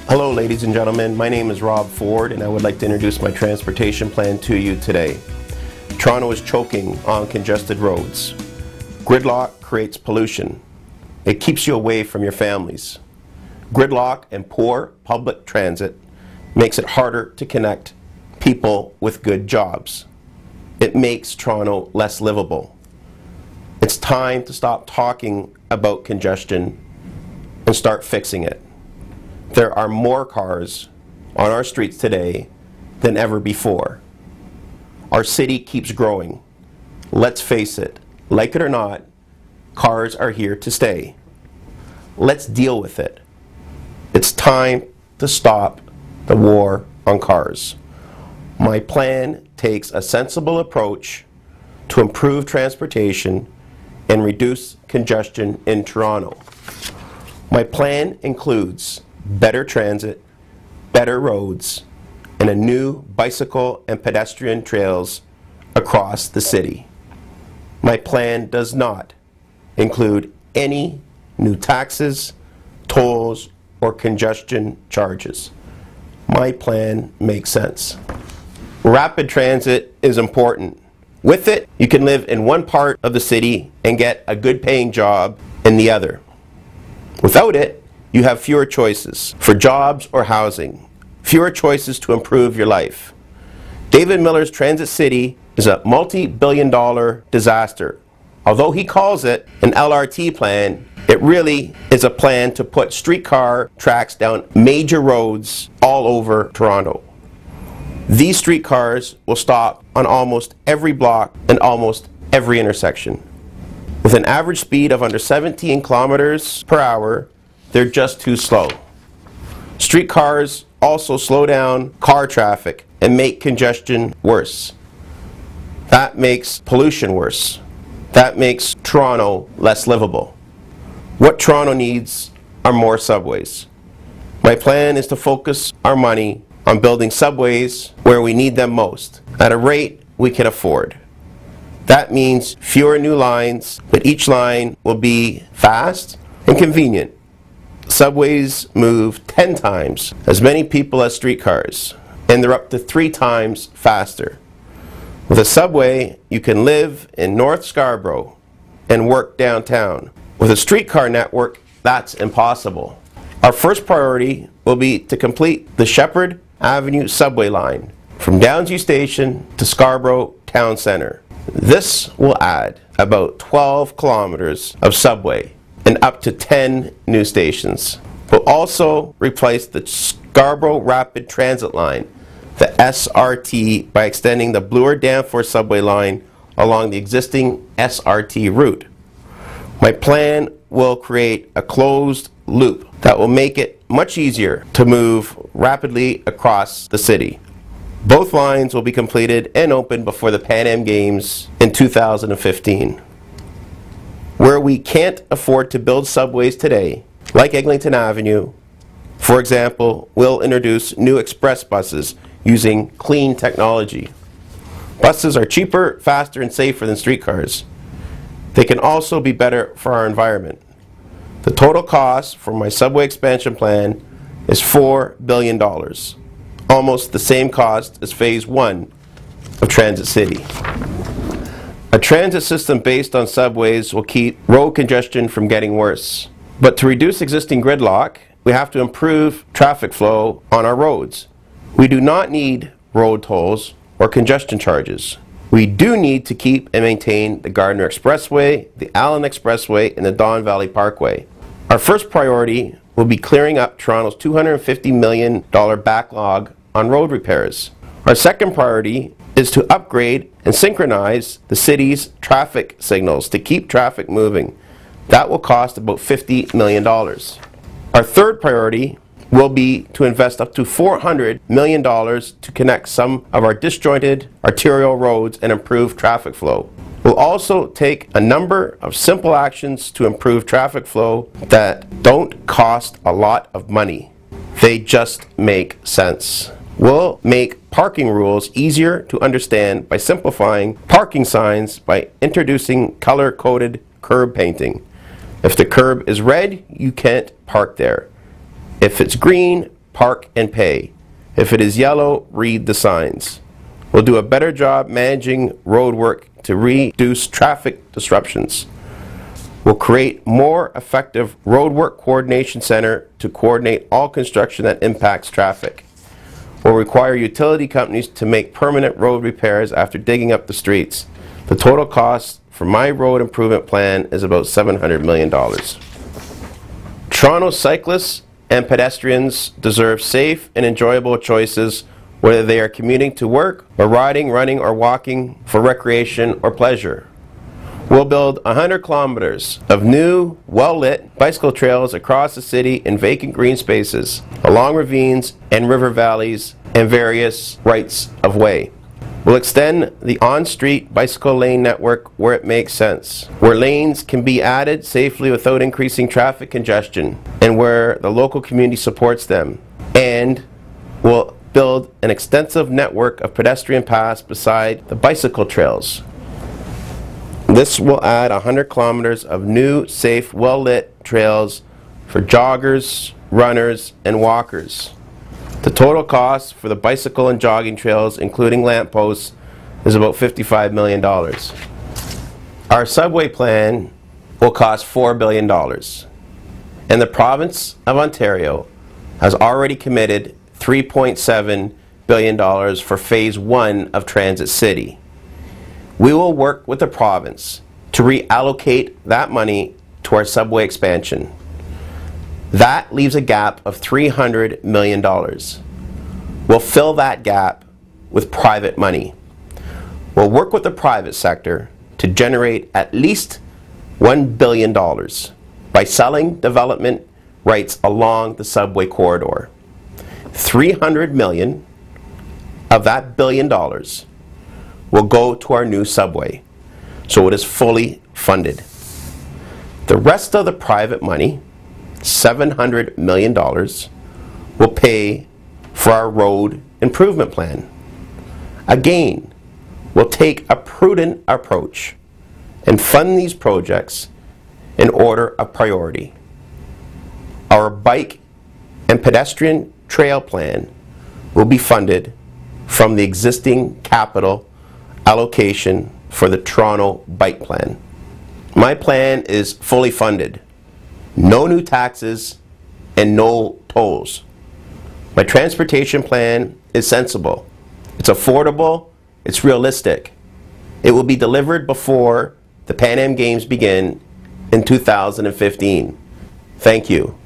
Hello ladies and gentlemen, my name is Rob Ford and I would like to introduce my transportation plan to you today. Toronto is choking on congested roads. Gridlock creates pollution. It keeps you away from your families. Gridlock and poor public transit makes it harder to connect people with good jobs. It makes Toronto less livable. It's time to stop talking about congestion and start fixing it. There are more cars on our streets today than ever before. Our city keeps growing. Let's face it, like it or not, cars are here to stay. Let's deal with it. It's time to stop the war on cars. My plan takes a sensible approach to improve transportation and reduce congestion in Toronto. My plan includes better transit, better roads, and a new bicycle and pedestrian trails across the city. My plan does not include any new taxes, tolls, or congestion charges. My plan makes sense. Rapid transit is important. With it, you can live in one part of the city and get a good paying job in the other. Without it, you have fewer choices for jobs or housing, fewer choices to improve your life. David Miller's Transit City is a multi-billion-dollar disaster. Although he calls it an LRT plan, it really is a plan to put streetcar tracks down major roads all over Toronto. These streetcars will stop on almost every block and almost every intersection. With an average speed of under 17 kilometers per hour, they're just too slow. Streetcars also slow down car traffic and make congestion worse. That makes pollution worse. That makes Toronto less livable. What Toronto needs are more subways. My plan is to focus our money on building subways where we need them most, at a rate we can afford. That means fewer new lines, but each line will be fast and convenient. Subways move 10 times as many people as streetcars, and they're up to 3 times faster. With a subway, you can live in North Scarborough and work downtown. With a streetcar network, that's impossible. Our first priority will be to complete the Shepherd Avenue subway line from Downsview Station to Scarborough Town Centre. This will add about 12 kilometers of subway and up to 10 new stations. We'll also replace the Scarborough Rapid Transit line, the SRT, by extending the Bloor Danforth subway line along the existing SRT route. My plan will create a closed loop that will make it much easier to move rapidly across the city. Both lines will be completed and open before the Pan Am Games in 2015. Where we can't afford to build subways today, like Eglinton Avenue, for example, we'll introduce new express buses using clean technology. Buses are cheaper, faster, and safer than streetcars. They can also be better for our environment. The total cost for my subway expansion plan is $4 billion, almost the same cost as Phase 1 of Transit City. A transit system based on subways will keep road congestion from getting worse. But to reduce existing gridlock, we have to improve traffic flow on our roads. We do not need road tolls or congestion charges. We do need to keep and maintain the Gardiner Expressway, the Allen Expressway, and the Don Valley Parkway. Our first priority will be clearing up Toronto's $250 million backlog on road repairs. Our second priority is to upgrade and synchronize the city's traffic signals to keep traffic moving. That will cost about $50 million. Our third priority will be to invest up to $400 million to connect some of our disjointed arterial roads and improve traffic flow. We'll also take a number of simple actions to improve traffic flow that don't cost a lot of money. They just make sense. We'll make parking rules easier to understand by simplifying parking signs by introducing color-coded curb painting. If the curb is red, you can't park there. If it's green, park and pay. If it is yellow, read the signs. We'll do a better job managing road work to reduce traffic disruptions. We'll create more effective roadwork coordination center to coordinate all construction that impacts traffic. We'll require utility companies to make permanent road repairs after digging up the streets. The total cost for my road improvement plan is about $700 million. Toronto cyclists and pedestrians deserve safe and enjoyable choices whether they are commuting to work or riding, running, or walking for recreation or pleasure. We'll build 100 kilometers of new, well-lit bicycle trails across the city in vacant green spaces, along ravines and river valleys and various rights of way. We'll extend the on-street bicycle lane network where it makes sense, where lanes can be added safely without increasing traffic congestion, and where the local community supports them. And we'll build an extensive network of pedestrian paths beside the bicycle trails. This will add 100 kilometers of new, safe, well-lit trails for joggers, runners, and walkers. The total cost for the bicycle and jogging trails, including lampposts, is about $55 million. Our subway plan will cost $4 billion, and the province of Ontario has already committed $3.7 billion for Phase 1 of Transit City. We will work with the province to reallocate that money to our subway expansion. That leaves a gap of $300 million. We'll fill that gap with private money. We'll work with the private sector to generate at least $1 billion by selling development rights along the subway corridor. $300 million of that $1 billion will go to our new subway, so it is fully funded. The rest of the private money, $700 million, will pay for our road improvement plan. Again, we'll take a prudent approach and fund these projects in order of priority. Our bike and pedestrian trail plan will be funded from the existing capital allocation for the Toronto Bike Plan. My plan is fully funded. No new taxes and no tolls. My transportation plan is sensible. It's affordable. It's realistic. It will be delivered before the Pan Am Games begin in 2015. Thank you.